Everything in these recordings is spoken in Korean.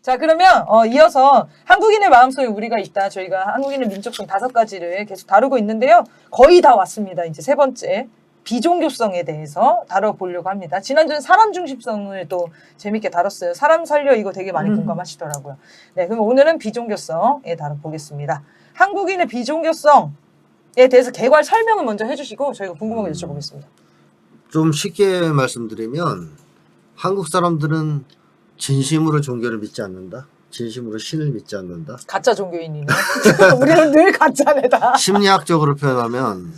자, 그러면 이어서 한국인의 마음속에 우리가 있다. 저희가 한국인의 민족성 5가지를 계속 다루고 있는데요. 거의 다 왔습니다. 이제 세 번째. 비종교성에 대해서 다뤄보려고 합니다. 지난주는 사람 중심성을 또 재밌게 다뤘어요. 사람 살려 이거 되게 많이 공감하시더라고요. 네, 그럼 오늘은 비종교성에 다뤄보겠습니다. 한국인의 비종교성에 대해서 개괄 설명을 먼저 해주시고 저희가 궁금한 거 여쭤보겠습니다. 좀 쉽게 말씀드리면 한국 사람들은 진심으로 종교를 믿지 않는다. 진심으로 신을 믿지 않는다. 가짜 종교인이네. 우리는 늘 가짜네다. 심리학적으로 표현하면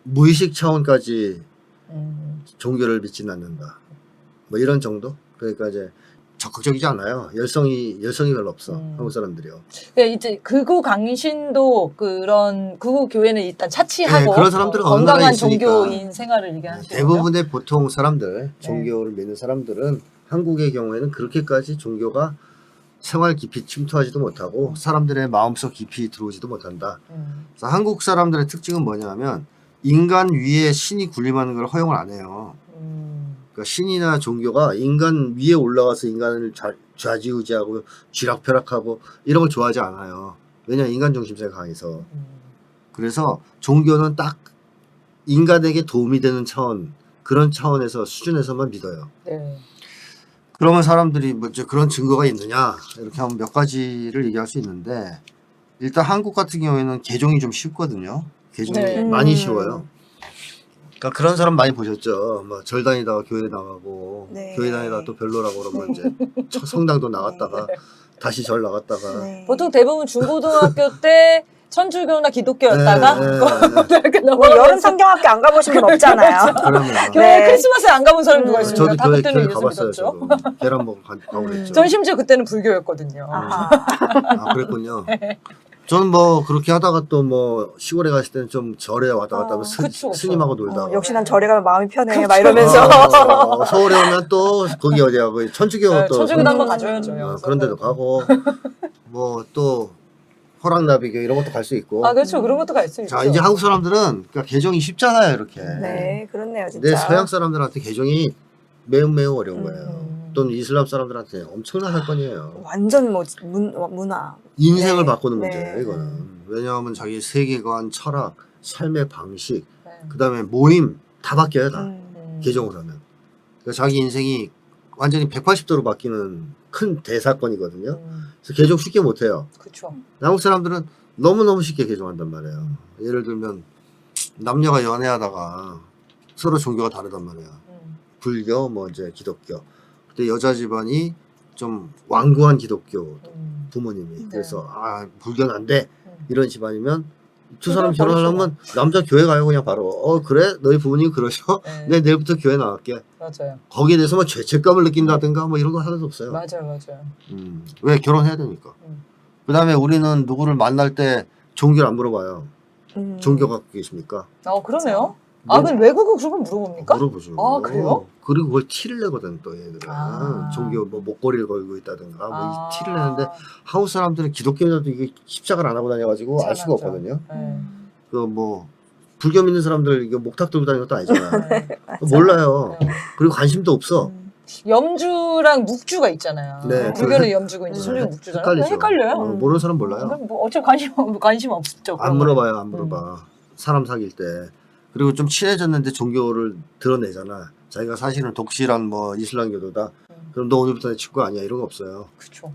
무의식 차원까지 종교를 믿지는 않는다. 뭐 이런 정도? 그러니까 이제 적극적이지 않아요. 열성이 별로 없어. 한국 사람들이요. 그러니까 이제 극우 강신도 그런 극우 교회는 일단 차치하고 네, 그런 사람들은 어느 나라에 건강한 있으니까. 종교인 생활을 얘기하시는 거죠. 대부분의 보통 사람들, 종교를 믿는 사람들은 한국의 경우에는 그렇게까지 종교가 생활 깊이 침투하지도 못하고 사람들의 마음속 깊이 들어오지도 못한다. 그래서 한국 사람들의 특징은 뭐냐면 인간 위에 신이 군림하는 걸 허용을 안 해요. 그러니까 신이나 종교가 인간 위에 올라가서 인간을 좌지우지하고 쥐락펴락하고 이런 걸 좋아하지 않아요. 왜냐하면 인간 중심성이 강해서. 그래서 종교는 딱 인간에게 도움이 되는 차원, 그런 차원에서 수준에서만 믿어요. 네. 그러면 사람들이 뭐 이제 그런 증거가 있느냐 이렇게 하면 몇 가지를 얘기할 수 있는데 일단 한국 같은 경우에는 개종이 좀 쉽거든요. 개종이 네. 많이 쉬워요. 그러니까 그런 사람 많이 보셨죠. 뭐 절 다니다가 교회 나가고 네. 교회 다니다가 또 별로라고 그러면 이제 성당도 나갔다가 다시 절 나갔다가 네. 보통 대부분 중고등학교 때 천주교나 기독교였다가 고등학교 뭐 넘어가면서 여름 성경학교 안 가보신 분 없잖아요. 그러면 교회 네. 크리스마스에 안 가본 사람 누가 있습니까? 저도 다 교회 그때는 예수 가봤어요. 믿었죠. 저도 계란 먹으러 가고 그랬죠. 전 심지어 그때는 불교였거든요. 아 그랬군요. 저는 뭐 그렇게 하다가 또 뭐 시골에 갔을 때는 좀 절에 왔다 갔다 하면 그쵸. 스님하고 놀다가 역시 난 절에 가면 마음이 편해. 막 이러면서. 서울에 오면 또 거기 어디야 그 천주교 네, 또 천주교도 한번 가줘야죠. 그런 데도 가고 뭐 또 호랑나비교 이런 것도 갈 수 있고. 아 그렇죠. 그런 것도 갈 수 있죠. 자 이제 한국 사람들은 그러니까 개종이 쉽잖아요 이렇게. 네, 그렇네요, 진짜. 근데 서양 사람들한테 개종이 매우 어려운 거예요. 또는 이슬람 사람들한테 엄청난 사건이에요. 완전 뭐 문화. 인생을 네. 바꾸는 네. 문제예요 이거는. 왜냐하면 자기 세계관, 철학, 삶의 방식, 네. 그 다음에 모임 다 바뀌어요 다. 음. 개종을 하면. 그러니까 자기 인생이 완전히 180도로 바뀌는 큰 대사건이거든요. 그래서 개종 쉽게 못해요. 그렇죠. 한국 사람들은 너무너무 쉽게 개종한단 말이에요. 예를 들면 남녀가 연애하다가 서로 종교가 다르단 말이에요. 불교, 뭐 이제 기독교. 근데 여자 집안이 좀 완고한 기독교 부모님이. 그래서 아 불교는 안 돼. 이런 집안이면 두 사람 결혼하려면 남자 교회 가요 그냥 바로. 그래? 너희 부모님 그러셔? 네. 내 내일부터 교회 나갈게. 맞아요. 거기에 대해서 뭐 죄책감을 느낀다든가 뭐 이런 거 하나도 없어요. 맞아요. 왜 결혼해야 되니까. 그 다음에 우리는 누구를 만날 때 종교를 안 물어봐요. 종교가 갖고 계십니까? 그러네요. 아, 근데 외국은 그런 걸 물어봅니까? 물어보죠. 아, 그래요? 그리고 그걸 티를 내거든 또 얘들은. 아. 종교 뭐 목걸이를 걸고 있다든가 뭐 이 티를 내는데 한국 사람들은 기독교인들도 이게 십자가를 안 하고 다녀가지고 알 수가 잘 알죠. 없거든요. 네. 그 뭐 불교 믿는 사람들 이게 목탁 들고 다니는 것도 아니잖아요. 네. 몰라요. 네. 그리고 관심도 없어. 염주랑 묵주가 있잖아요. 네, 불교는 염주고 이제 네. 천주교는 묵주잖아요. 헷갈리죠. 헷갈려요. 모르는 사람 몰라요. 그럼 뭐 어차피 관심 없죠. 안 물어봐요, 안 물어봐. 사람 사귈 때. 그리고 좀 친해졌는데 종교를 드러내잖아. 자기가 사실은 독실한 뭐 이슬람교도다. 그럼 너 오늘부터 내 친구 아니야. 이런 거 없어요. 그렇죠.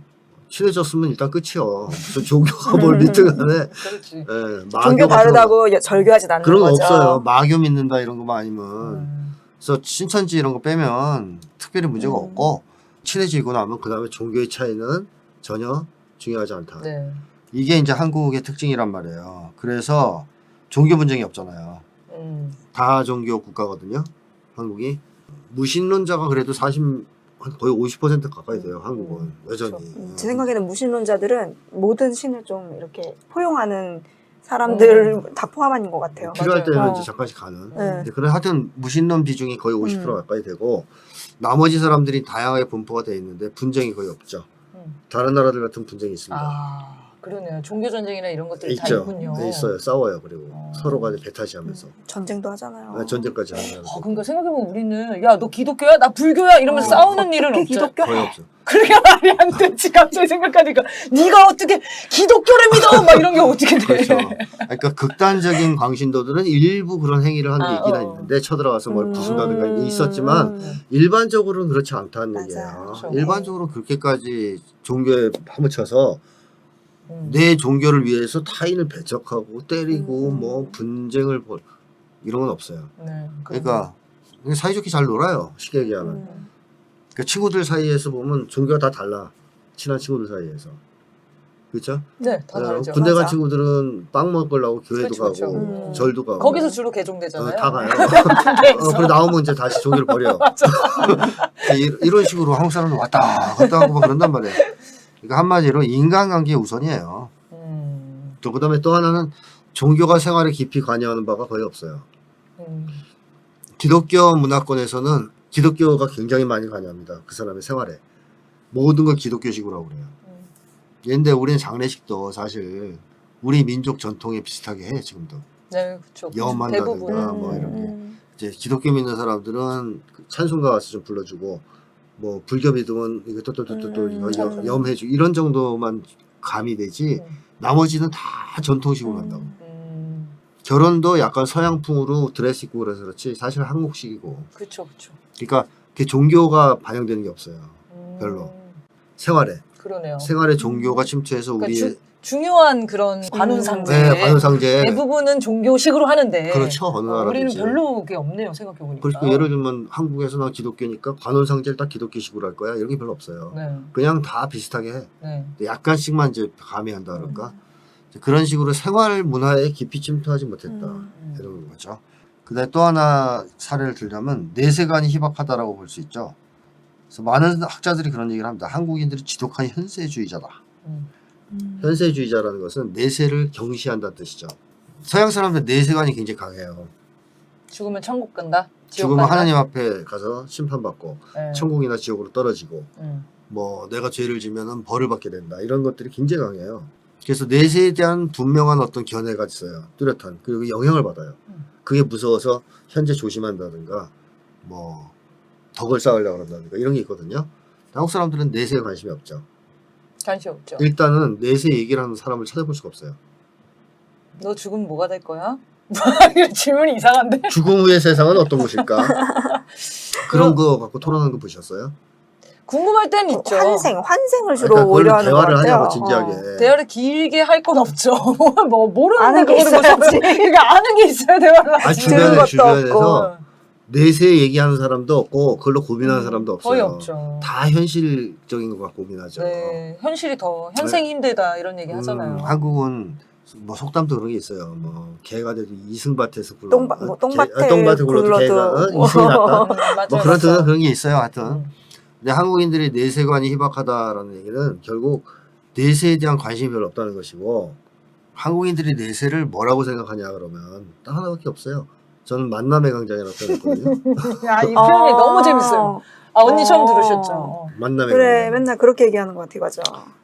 친해졌으면 일단 끝이요. 무슨 종교가 뭘 믿든 간에. 그렇지. 예, 종교 다르다고 절교하진 않는 그런 거 거죠. 없어요. 마교 믿는다 이런 거만 아니면. 그래서 신천지 이런 거 빼면 특별히 문제가 없고 친해지고 나면 그 다음에 종교의 차이는 전혀 중요하지 않다. 네. 이게 이제 한국의 특징이란 말이에요. 그래서 종교 분쟁이 없잖아요. 다종교 국가거든요. 한국이. 무신론자가 그래도 거의 50% 가까이 돼요. 한국은 여전히. 제 생각에는 무신론자들은 모든 신을 좀 이렇게 포용하는 사람들 다 포함한 것 같아요. 필요할 맞아요. 때는 이제 잠깐씩 가는. 네. 그래 하여튼 무신론 비중이 거의 50% 가까이 되고 나머지 사람들이 다양하게 분포가 돼 있는데 분쟁이 거의 없죠. 다른 나라들 같은 분쟁이 있습니다. 아, 그러네요. 종교 전쟁이나 이런 것들이 다 있죠. 있군요. 네, 있어요. 싸워요. 그리고 서로 간에 배타시하면서 전쟁도 하잖아요. 전쟁까지 하는 그러니까 생각해보면 우리는 야 너 기독교야? 나 불교야? 이러면서 싸우는 일은 어떻게 없죠. 기독교? 거의 없어. 그러게 말이 안 되지. 갑자기 생각하니까 네가 어떻게 기독교를 믿어? 막 이런 게 어떻게 돼? 그렇죠. 그러니까 극단적인 광신도들은 일부 그런 행위를 하는 게 있긴 있는데 쳐들어가서 뭘 부순다든가 이게 있었지만 일반적으로는 그렇지 않다는 맞아요. 얘기예요. 그렇죠. 일반적으로 그렇게까지 종교에 파묻혀서 음. 내 종교를 위해서 타인을 배척하고 때리고 뭐 분쟁을 이런 건 없어요. 네, 그러니까 사이좋게 잘 놀아요. 쉽게 얘기하면. 그러니까 친구들 사이에서 보면 종교가 다 달라. 친한 친구들 사이에서. 그렇죠? 네, 다 다르죠. 군대 간 맞아. 친구들은 빵 먹으려고 교회도 그쵸, 가고 그쵸. 절도 가고 거기서 주로 개종되잖아요. 다 가요. 군대에서. 그리고 나오면 이제 다시 종교를 버려. 이런 식으로 한국 사람들 왔다 갔다 하고 막 그런단 말이에요. 그러니까 한마디로 인간관계 우선이에요. 또 그다음에 또 하나는 종교가 생활에 깊이 관여하는 바가 거의 없어요. 기독교 문화권에서는 기독교가 굉장히 많이 관여합니다. 그 사람의 생활에. 모든 걸 기독교식으로 하고 그래요. 근데 우리는 장례식도 사실 우리 민족 전통에 비슷하게 해 지금도. 네, 그렇죠. 염한다든가 대부분. 뭐 이런 게. 이제 기독교 믿는 사람들은 찬송가 가서 좀 불러주고 뭐 불교 믿으면 이거 또또또또 이거 염해주고 이런 정도만 가미되지 나머지는 다 전통식으로 한다고. 결혼도 약간 서양풍으로 드레스 입고 그래서 그렇지 사실 한국식이고. 그렇죠, 그렇죠. 그러니까 그 종교가 반영되는 게 없어요. 별로. 생활에. 그러네요. 생활에 종교가 침투해서 우리 그러니까 중요한 그런 관훈상제. 네, 관훈상제. 대부분은 종교식으로 하는데. 그렇죠. 어느 우리는 나라든지. 별로 그게 없네요. 생각해보니까. 그리고 예를 들면 한국에서 난 기독교니까 관훈상제를 다 기독교식으로 할 거야. 이런 게 별로 없어요. 네. 그냥 다 비슷하게 해. 네. 약간씩만 이제 가미한다 그럴까. 그런 식으로 생활 문화에 깊이 침투하지 못했다. 이런 거죠. 그다음에 또 하나 사례를 들자면 내세관이 희박하다라고 볼 수 있죠. 그래서 많은 학자들이 그런 얘기를 합니다. 한국인들이 지독한 현세주의자다. 현세주의자라는 것은 내세를 경시한다는 뜻이죠. 서양 사람들 내세관이 굉장히 강해요. 죽으면 천국 간다. 지옥 죽으면 간다? 하나님 앞에 가서 심판받고 네. 천국이나 지옥으로 떨어지고 음. 뭐 내가 죄를 지면은 벌을 받게 된다. 이런 것들이 굉장히 강해요. 그래서 내세에 대한 분명한 어떤 견해가 있어요. 뚜렷한. 그리고 영향을 받아요. 그게 무서워서 현재 조심한다든가 뭐 덕을 쌓으려고 한다든가 이런 게 있거든요. 한국 사람들은 내세에 관심이 없죠. 관심 없죠. 일단은 내세 얘기를 하는 사람을 찾아볼 수가 없어요. 너 죽으면 뭐가 될 거야? 질문이 이상한데? 죽음 후의 세상은 어떤 것일까? 그런 거 갖고 토론하는 거 보셨어요? 궁금할 땐 있죠. 환생을 주로 그러니까 오히려 그걸로 하는 것 대화를 같아요. 하냐고 진지하게. 대화를 길게 할 건 없죠. 뭐 모르는 아는 게 거를 있어야지. 그러니까 아는 게 있어야 대화를 하지. 주변에 것도 주변에서 내세 얘기하는 사람도 없고 그걸로 고민하는 사람도 없어요. 거의 없죠. 다 현실적인 거 갖고 고민하죠. 네, 현실이 더 현생이 힘들다 이런 얘기 하잖아요. 한국은 뭐 속담도 그런 게 있어요. 뭐 개가 돼도 이승밭에서 굴러. 똥밭에 굴러도 개가 이승이 낫다. 맞아요, 뭐 그런 맞아요. 그런 게 있어요. 하여튼. 근데 한국인들이 내세관이 희박하다라는 얘기는 결국 내세에 대한 관심이 별로 없다는 것이고 한국인들이 내세를 뭐라고 생각하냐 그러면 딱 하나밖에 없어요. 저는 만남의 강장이라고 표현했거든요. 야, 이 표현이 너무 재밌어요. 아, 언니 처음 들으셨죠? 만남의 그래 강장. 맨날 그렇게 얘기하는 것 같아. 맞아.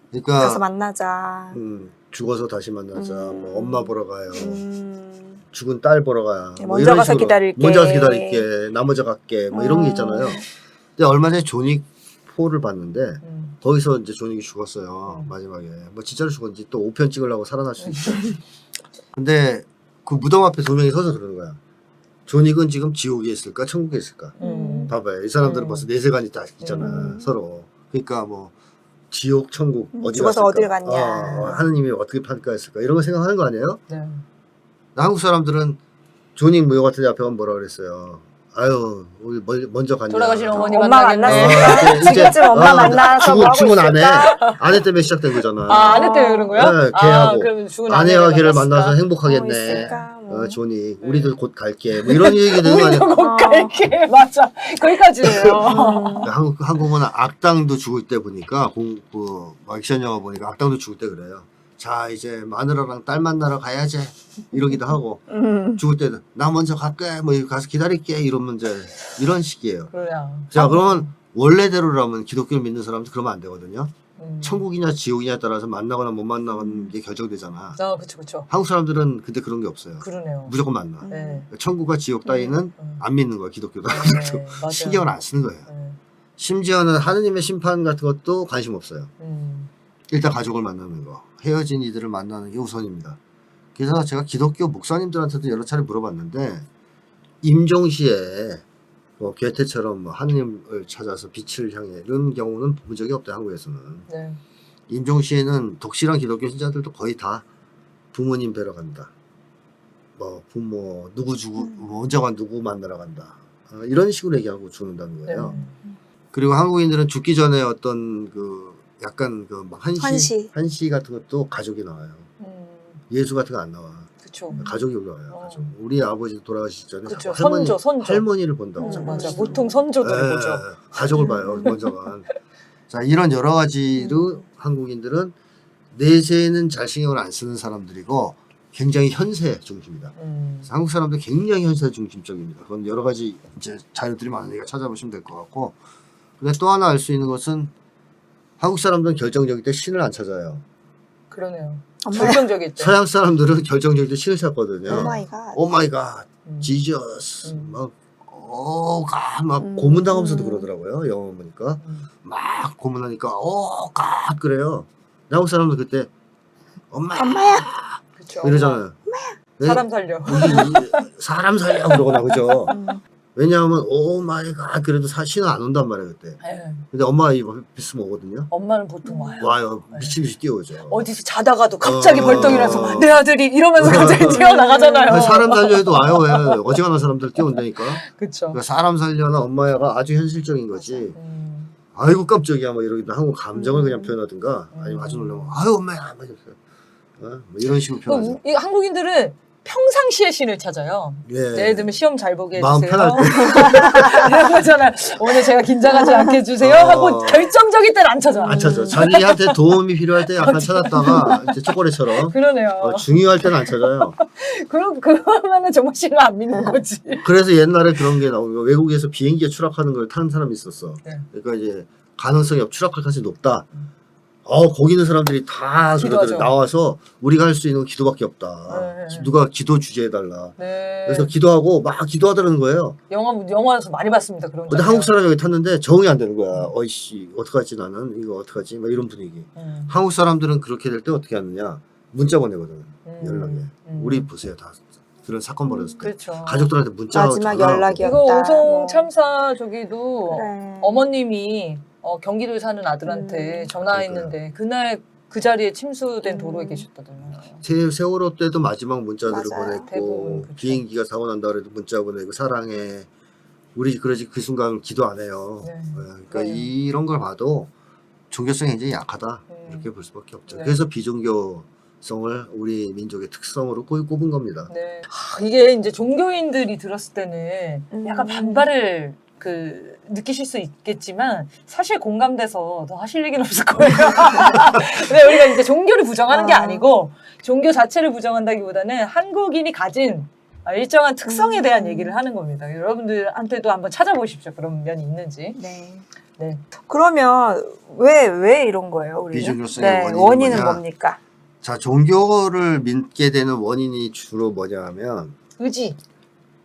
그러니까 가서 만나자. 죽어서 다시 만나자. 뭐 엄마 보러 가요. 음. 죽은 딸 보러 가. 뭐 먼저 이런 가서 식으로. 기다릴게. 먼저 가서 기다릴게. 나 먼저 갈게. 뭐 이런 게 있잖아요. 근데 얼마 전에 존윅 4를 봤는데 거기서 이제 존윅이 죽었어요. 마지막에. 뭐 진짜로 죽었는지 또 5편 찍으려고 살아날 수 있죠. 근데 그 무덤 앞에 두 명이 서서 그러는 거야. 존윅은 지금 지옥에 있을까 천국에 있을까? 봐봐요. 이 사람들은 벌써 내세관이 다 있잖아. 서로. 그러니까 뭐 지옥 천국 어디 죽어서 갔을까? 어딜 갔냐. 하느님이 어떻게 평가했을까? 이런 거 생각하는 거 아니에요? 네. 한국 사람들은 존윅 무효 같은 데 앞에 가면 뭐라 그랬어요? 아유, 우리 먼저 갔냐. 돌아가신 어머니 엄마 만나겠네. 만났으니까 지금쯤 엄마 만나서 뭐 하고 죽은 아내. 있을까? 아내 때문에 시작된 거잖아. 아, 아내 때문에 그런 거야? 네, 걔하고. 그러면 죽은 아내와 아내를 걔를 만났을까? 만나서 행복하겠네. 있을까? 뭐. 존윅. 우리도 곧 갈게. 뭐 이런 얘기 되는 거 아니야? 우리도 못 갈게. 맞아. 거기까지예요. 한국은 악당도 죽을 때 보니까 액션 영화 보니까 악당도 죽을 때 그래요. 자 이제 마누라랑 딸 만나러 가야지 이러기도 하고 죽을 때는 나 먼저 갈게 뭐 가서 기다릴게 이러면 이제 이런 식이에요. 그래요. 자 그러면 원래대로라면 기독교를 믿는 사람도 그러면 안 되거든요. 천국이냐 지옥이냐에 따라서 만나거나 못 만나는 게 결정되잖아. 아, 그쵸. 한국 사람들은 근데 그런 게 없어요. 그러네요. 무조건 만나. 네. 천국과 지옥 따위는 안 믿는 거야, 기독교도. 네, 맞아요. 신경을 안 쓰는 거예요. 네. 심지어는 하느님의 심판 같은 것도 관심 없어요. 일단 가족을 만나는 거, 헤어진 이들을 만나는 게 우선입니다. 그래서 제가 기독교 목사님들한테도 여러 차례 물어봤는데, 임종시에 괴테처럼 뭐 하느님을 찾아서 빛을 향해 이런 경우는 본 적이 없다, 한국에서는. 네. 임종시에는 독실한 기독교 신자들도 거의 다 부모님 뵈러 간다. 뭐 부모 뭐 언제가 누구 만나러 간다. 이런 식으로 얘기하고 죽는다는 거예요. 네. 그리고 한국인들은 죽기 전에 어떤 그 약간 그 한시 같은 것도 가족이 나와요. 예수 같은 거 안 나와. 그쵸. 가족이 올라와요. 가족. 우리 아버지 돌아가시기 전에 그쵸. 할머니, 선조. 할머니를 본다고. 맞아. 보통 선조들 보죠. 가족을 봐요. 먼저가. 자, 이런 여러 가지로 한국인들은 내세에는 잘 신경을 안 쓰는 사람들이고 굉장히 현세 중심이다. 그래서 한국 사람들 굉장히 현세 중심적입니다. 그건 여러 가지 이제 자료들이 많으니까 찾아보시면 될 것 같고. 근데 또 하나 알 수 있는 것은 한국 사람들은 결정적일 때 신을 안 찾아요. 그러네요. 결정적일 때. 서양 사람들은 결정적일 때 신을 찾거든요. 오 마이 갓. 지저스, 막 고문당하면서도 그러더라고요. 영어 보니까. 막 고문하니까, 갓 그래요. 한국 사람들 그때, 엄마야! 그쵸. 이러잖아요. 네? 사람 살려. 사람 살려! 그러거나, 그죠? 왜냐하면, 오 마이 갓, 그래도 신은 안 온단 말이에요, 그때. 네. 근데 엄마가 이거 비스면 오거든요. 엄마는 보통 와요. 와요. 미친 듯이 뛰어오죠. 어디서 자다가도 갑자기 벌떡 일어나서 내 아들이 이러면서 갑자기 뛰어나가잖아요. 사람 살려도 와요. 왜? 어지간한 사람들 뛰어온다니까. 그쵸. 그러니까 사람 살려나 엄마야가 아주 현실적인 거지. 아이고 깜짝이야 뭐 이러기도 하고 감정을 그냥 표현하든가 아니면 아주 놀라면 아유 엄마야 뭐 이런 식으로 표현하죠. 이 한국인들은 평상시에 신을 찾아요. 예. 예를 들면 시험 잘 보게 마음 해주세요. 편할 때. 이런 거잖아요. 오늘 제가 긴장하지 않게 해주세요 하고 결정적일 때는 안 찾아. 안 찾아. 자기한테 도움이 필요할 때 약간 찾았다가 이제 초콜릿처럼 그러네요. 중요할 때는 안 찾아요. 그러면은 정말 신을 안 믿는 거지. 그래서 옛날에 그런 게 나오는 거 외국에서 비행기에 추락하는 걸 타는 사람이 있었어. 네. 그러니까 이제 가능성이 추락할 가능성이 높다. 거기 있는 사람들이 다 기도하죠. 나와서 우리가 할 수 있는 건 기도밖에 없다. 네. 누가 기도 주재해달라. 네. 그래서 기도하고 막 기도하더라는 거예요. 영화에서 많이 봤습니다. 그런 근데 장면. 한국 사람이 여기 탔는데 적응이 안 되는 거야. 어이씨 어떡하지 나는 이거 어떡하지 막 이런 분위기. 한국 사람들은 그렇게 될 때 어떻게 하느냐 문자 보내거든. 연락에. 우리 보세요 다 그런 사건 벌어졌을 때 그렇죠. 가족들한테 문자 마지막 연락이었다. 이거 오송 뭐. 참사 저기도 그래. 어머님이 경기도에 사는 아들한테 전화했는데 그날 그 자리에 침수된 도로에 계셨다더라고요. 세월호 때도 마지막 문자들을 맞아요. 보냈고 대부분 그렇죠. 비행기가 사고 난다 그래도 문자 보내고 사랑해 우리 그러지 그 순간 기도 안 해요. 네. 그러니까 네. 이런 걸 봐도 종교성이 굉장히 약하다 이렇게 볼 수밖에 없죠. 네. 그래서 비종교성을 우리 민족의 특성으로 꼽은 겁니다. 네. 이게 이제 종교인들이 들었을 때는 약간 반발을 느끼실 수 있겠지만 사실 공감돼서 더 하실 얘기는 없을 거예요. 근데 우리가 이제 종교를 부정하는 게 아니고 종교 자체를 부정한다기보다는 한국인이 가진 일정한 특성에 대한 얘기를 하는 겁니다. 여러분들한테도 한번 찾아보십시오. 그런 면이 있는지. 네. 네. 그러면 왜 이런 거예요? 우리는? 비종교성의 원인은 뭐냐? 뭡니까? 자, 종교를 믿게 되는 원인이 주로 뭐냐 하면 의지.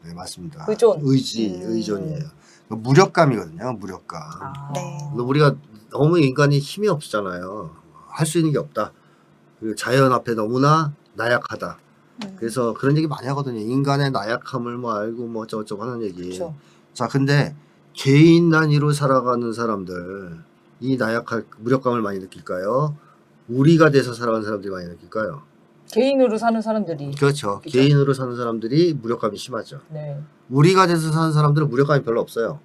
네, 맞습니다. 의존. 의존이에요. 무력감이거든요. 무력감. 네. 우리가 너무 인간이 힘이 없잖아요. 할 수 있는 게 없다. 그리고 자연 앞에 너무나 나약하다. 그래서 그런 얘기 많이 하거든요. 인간의 나약함을 뭐 알고 뭐 어쩌고저쩌고 하는 얘기. 그렇죠. 자, 근데 개인 단위로 살아가는 사람들 이 무력감을 많이 느낄까요? 우리가 돼서 살아가는 사람들이 많이 느낄까요? 개인으로 사는 사람들이. 그렇죠. 그죠? 개인으로 사는 사람들이 무력감이 심하죠. 네. 우리가 돼서 사는 사람들은 무력감이 별로 없어요.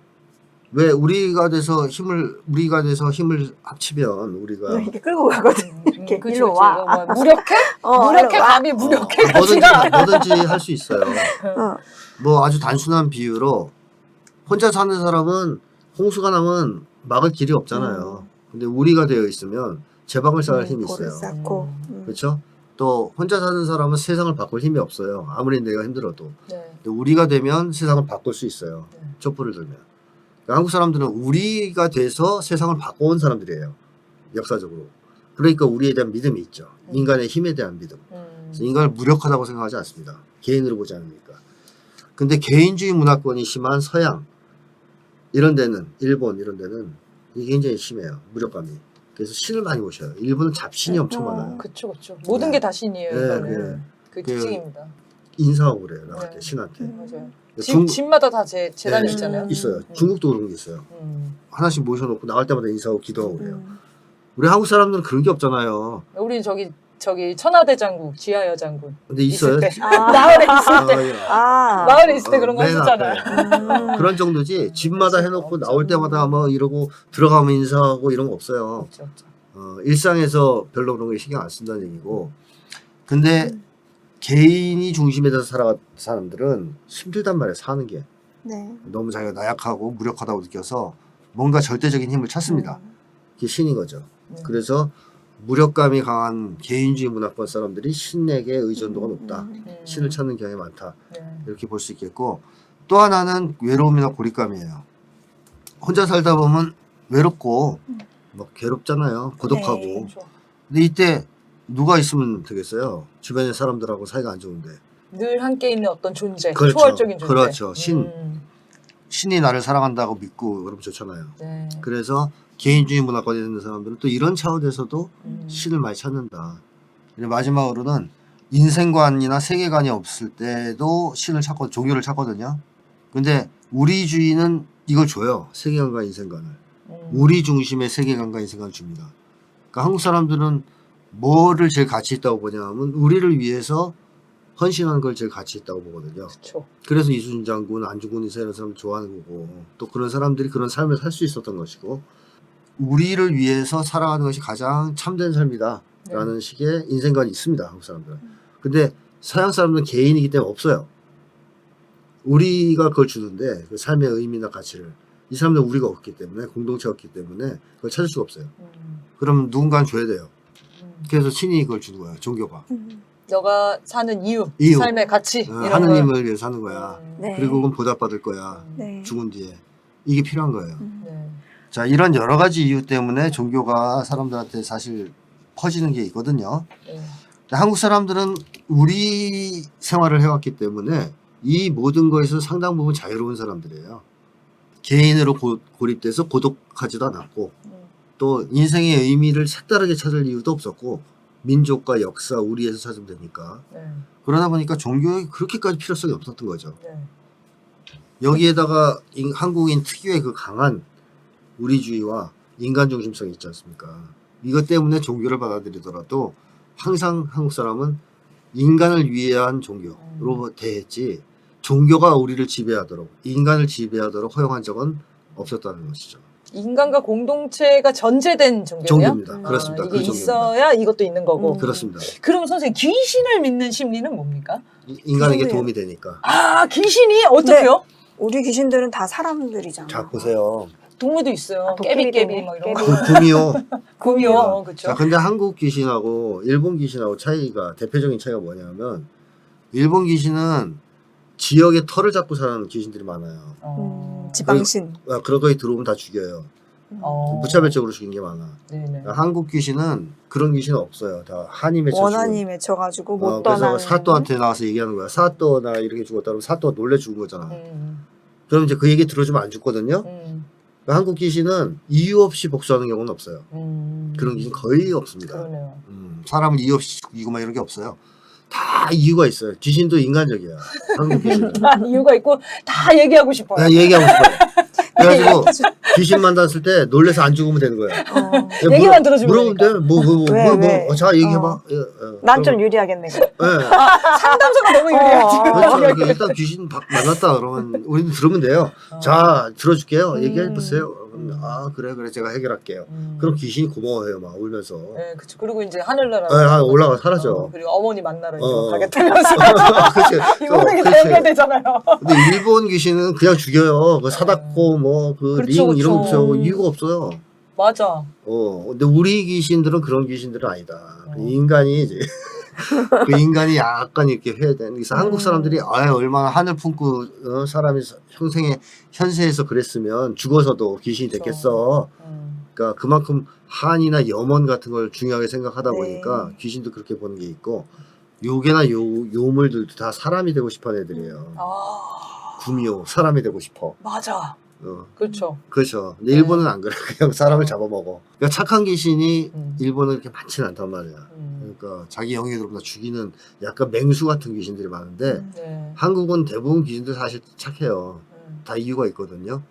왜 우리가 돼서 힘을 합치면 우리가 이렇게 끌고 가거든. 이렇게 그치, 일로 그치. 와. 뭐 무력해? 무력해 일로 와. 감히 무력해 같이가. 뭐든지 할 수 있어요. 어. 뭐 아주 단순한 비유로 혼자 사는 사람은 홍수가 나면 막을 길이 없잖아요. 근데 우리가 되어 있으면 제방을 쌓을 힘이 돌을 있어요. 쌓고. 그렇죠? 또 혼자 사는 사람은 세상을 바꿀 힘이 없어요. 아무리 내가 힘들어도. 네. 근데 우리가 되면 세상을 바꿀 수 있어요. 촛불을 들면. 그러니까 한국 사람들은 우리가 돼서 세상을 바꿔온 사람들이에요. 역사적으로. 그러니까 우리에 대한 믿음이 있죠. 인간의 힘에 대한 믿음. 그래서 인간을 무력하다고 생각하지 않습니다. 개인으로 보지 않으니까. 근데 개인주의 문화권이 심한 서양 이런 데는, 일본 이런 데는 이게 굉장히 심해요. 무력감이. 그래서 신을 많이 모셔요. 일본은 잡신이 엄청 많아요. 그쵸. 모든 네. 게 다 신이에요. 네, 이거는. 그 그- 특징입니다. 인사하고 그래요. 나갈 때 네. 신한테. 맞아요. 중- 집마다 다 재단이 네, 있잖아요. 있어요. 중국도 그런 게 있어요. 하나씩 모셔놓고 나갈 때마다 인사하고 기도하고 그래요. 우리 한국 사람들은 그런 게 없잖아요. 우리 저기 천하대 장군, 지하여 장군. 근데 있어요. 있을 때. 아. 마을에 있을 때. 예. 마을에 있을 때 그런 거 맨 했었잖아요. 앞에. 그런 정도지 집마다 해놓고 없죠. 나올 때마다 뭐 이러고 들어가면 인사하고 이런 거 없어요. 없죠. 일상에서 별로 그런 거 신경 안 쓴다는 얘기고. 근데 개인이 중심에 대해서 살아간 사람들은 힘들단 말이에요. 사는 게. 네. 너무 자기가 나약하고 무력하다고 느껴서 뭔가 절대적인 힘을 찾습니다. 그게 신인 거죠. 그래서 무력감이 강한 개인주의 문화권 사람들이 신에게 의존도가 높다. 신을 찾는 경향이 많다. 네. 이렇게 볼 수 있겠고, 또 하나는 외로움이나 고립감이에요. 혼자 살다 보면 외롭고 막 괴롭잖아요. 고독하고. 네. 그렇죠. 근데 이때 누가 있으면 되겠어요? 주변의 사람들하고 사이가 안 좋은데. 늘 함께 있는 어떤 존재, 그렇죠. 초월적인 존재. 그렇죠. 신이 나를 사랑한다고 믿고 그러면 좋잖아요. 네. 그래서 개인주의 문화권에 있는 사람들은 또 이런 차원에서도 음. 신을 많이 찾는다. 그리고 마지막으로는 인생관이나 세계관이 없을 때도 신을 찾고 종교를 찾거든요. 근데 우리주의는 이걸 줘요. 세계관과 인생관을. 우리 중심의 세계관과 인생관을 줍니다. 그러니까 한국 사람들은 뭐를 제일 가치 있다고 보냐 하면 우리를 위해서 헌신하는 걸 제일 가치 있다고 보거든요. 그렇죠. 그래서 이순신 장군, 안중근 의사 이런 사람 좋아하는 거고, 또 그런 사람들이 그런 삶을 살 수 있었던 것이고, 우리를 위해서 살아가는 것이 가장 참된 삶이다 라는 식의 인생관이 있습니다. 한국 사람들은. 근데 서양 사람들은 개인이기 때문에 없어요. 우리가 그걸 주는데 그 삶의 의미나 가치를, 이 사람들은 우리가 없기 때문에, 공동체가 없기 때문에 그걸 찾을 수가 없어요. 그럼 누군가는 줘야 돼요. 그래서 신이 그걸 주는 거야. 종교가. 너가 사는 이유, 이유. 삶의 가치 이런 하느님을 위해서 사는 거야. 네. 그리고 그건 보답받을 거야. 네. 죽은 뒤에. 이게 필요한 거예요. 네. 자, 이런 여러 가지 이유 때문에 종교가 사람들한테 사실 퍼지는 게 있거든요. 네. 한국 사람들은 우리 생활을 해왔기 때문에 이 모든 거에서 상당 부분 자유로운 사람들이에요. 개인으로 고립돼서 고독하지도 않았고, 또 인생의 의미를 색다르게 찾을 이유도 없었고, 민족과 역사, 우리에서 찾으면 되니까. 네. 그러다 보니까 종교에 그렇게까지 필요성이 없었던 거죠. 네. 여기에다가 한국인 특유의 그 강한 우리주의와 인간 중심성이 있지 않습니까? 이것 때문에 종교를 받아들이더라도 항상 한국 사람은 인간을 위한 종교로 대했지, 종교가 우리를 지배하도록, 인간을 지배하도록 허용한 적은 없었다는 것이죠. 인간과 공동체가 전제된 종교예요? 종교입니다. 그렇습니다. 이게 그 종교입니다. 있어야 이것도 있는 거고. 그렇습니다. 그럼 선생님 귀신을 믿는 심리는 뭡니까? 인간에게 그러네요. 도움이 되니까. 아 귀신이 어떻게요? 우리 귀신들은 다 사람들이잖아. 자, 보세요. 동물도 있어요. 도깨비 깨비깨비 때문에? 막 이런 거. 구미호. 구미호. 그렇죠. 자, 근데 한국 귀신하고 일본 귀신하고 차이가, 대표적인 차이가 뭐냐면, 일본 귀신은 지역의 털을 잡고 사는 귀신들이 많아요. 지방신. 그런 거에 들어오면 다 죽여요. 무차별적으로 죽인 게 많아. 네네. 한국 귀신은 그런 귀신은 없어요. 다 한이 맺혀 원한이 맺혀가지고 못 그래서 떠나는. 사또한테 나와서 얘기하는 거야. 사또 나 이렇게 죽었다 그러면 사또가 놀래 죽은 거잖아. 음. 그럼 이제 그 얘기 들어주면 안 죽거든요. 그러니까 한국 귀신은 이유 없이 복수하는 경우는 없어요. 그런 귀신 거의 없습니다. 그러네요. 사람을 이유 없이 죽이고 막 이런 게 없어요. 다 이유가 있어요. 귀신도 인간적이야. 한국 귀신은. 다 이유가 있고 다 얘기하고 싶어요. 그냥 얘기하고 싶어요. 그래가지고 귀신 만났을 때 놀래서 안 죽으면 되는 거야. 얘기만 들어주면 물어보면 왜? 자 얘기해봐. 난 좀 유리하겠네. 그럼. 네. 상담소가 너무 유리하지. 그렇죠. 이렇게 일단 귀신 만났다 그러면 우리는 들으면 돼요. 자 들어줄게요. 얘기해 보세요. 아 그래 제가 해결할게요. 그럼 귀신이 고마워해요. 막 울면서. 네, 그렇죠. 그리고 이제 하늘나라. 네, 올라가 사라져. 그리고 어머니 만나러 이제 어. 가겠다면서. 그치. 이거는 다 그치. 연결되잖아요. 근데 일본 귀신은 그냥 죽여요. 그 사다코 뭐 그 그렇죠, 링 이런 거 그렇죠. 없어요. 이유가 없어요. 맞아. 근데 우리 귀신들은 그런 귀신들은 아니다. 인간이 이제 그 인간이 약간 이렇게 해야 되는. 그래서 한국 사람들이 얼마나 하늘 품고 사람이 현세에서 그랬으면 죽어서도 귀신이 됐겠어. 그러니까 그만큼 한이나 염원 같은 걸 중요하게 생각하다 네. 보니까 귀신도 그렇게 보는 게 있고 요괴나 요물들도 다 사람이 되고 싶어하는 애들이에요. 아, 구미호 사람이 되고 싶어. 맞아. 어, 그렇죠. 그렇죠. 근데 네. 일본은 안 그래. 그냥 사람을 잡아먹어. 그러니까 착한 귀신이 음. 일본은 그렇게 많지는 않단 말이야. 그러니까 자기 형제들보다 죽이는 약간 맹수 같은 귀신들이 많은데 네. 한국은 대부분 귀신들 사실 착해요. 음. 다 이유가 있거든요.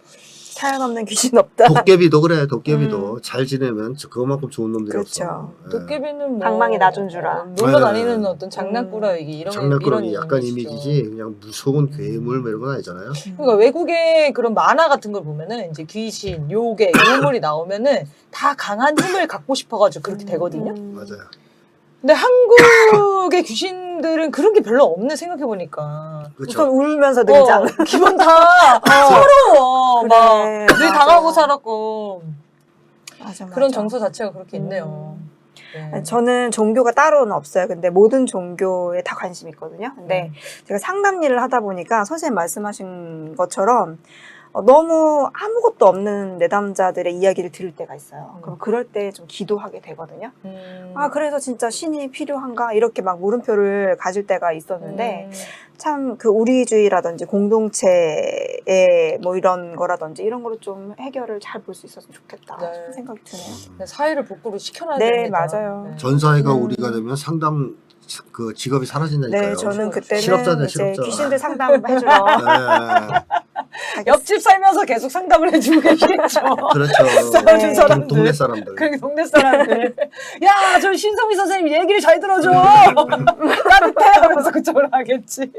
사연 없는 귀신 없다. 도깨비도 그래. 도깨비도 잘 지내면 그만큼 좋은 놈들이 그렇죠. 없어. 예. 도깨비는 뭐 방망이 놔준 주라. 놀러 네. 다니는 어떤 장난꾸러기 이런 장난꾸러기 이런 약간 이미지죠. 이미지지 그냥 무서운 괴물 뭐 이런 건 아니잖아요. 그러니까 외국의 그런 만화 같은 걸 보면은 이제 귀신, 요괴, 요물이 나오면은 다 강한 힘을 갖고 싶어가지고 그렇게 되거든요. 맞아요. 근데 한국의 귀신들은 그런 게 별로 없네 생각해 보니까. 그렇죠. 우선 울면서 늘지 않아. 기본 다 서러워. 막 그래, 늘 맞아. 당하고 살았고 맞아, 맞아. 그런 정서 자체가 그렇게 있네요. 네. 아니, 저는 종교가 따로는 없어요. 근데 모든 종교에 다 관심이 있거든요. 근데 제가 상담 일을 하다 보니까 선생님 말씀하신 것처럼 너무 아무것도 없는 내담자들의 이야기를 들을 때가 있어요. 그럼 그럴 때 좀 기도하게 되거든요. 아, 그래서 진짜 신이 필요한가? 이렇게 막 물음표를 가질 때가 있었는데, 참 그 우리주의라든지 공동체의 뭐 이런 거라든지 이런 거를 좀 해결을 잘 볼 수 있었으면 좋겠다 네. 싶은 생각이 드네요. 사회를 복구를 시켜놔야 네, 됩니다. 맞아요. 전사회가 우리가 되면 상담 그 직업이 사라진다니까요. 네, 저는 그때는 실업자네, 이제 실업자. 귀신들 상담해주러 네, 옆집 살면서 계속 상담을 해주고 계시겠죠. 그렇죠. 싸우는 네. 사람들. 동네 사람들. 그 동네 사람들. 야, 저 신성미 선생님 얘기를 잘 들어줘. 따뜻해 하면서 그쪽으로 하겠지.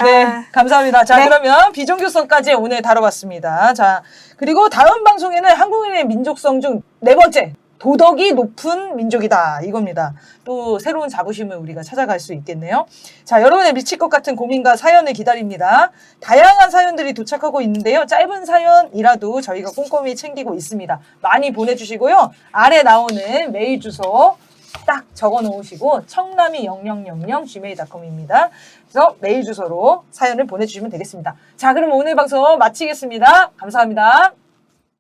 네, 아. 감사합니다. 자, 네. 그러면 비종교성까지 오늘 다뤄봤습니다. 자, 그리고 다음 방송에는 한국인의 민족성 중 네 번째. 도덕이 높은 민족이다 이겁니다. 또 새로운 자부심을 우리가 찾아갈 수 있겠네요. 자, 여러분의 미칠 것 같은 고민과 사연을 기다립니다. 다양한 사연들이 도착하고 있는데요. 짧은 사연이라도 저희가 꼼꼼히 챙기고 있습니다. 많이 보내주시고요. 아래 나오는 메일 주소 딱 적어 놓으시고 청남이0000gmail.com입니다. 그래서 메일 주소로 사연을 보내주시면 되겠습니다. 자, 그럼 오늘 방송 마치겠습니다. 감사합니다.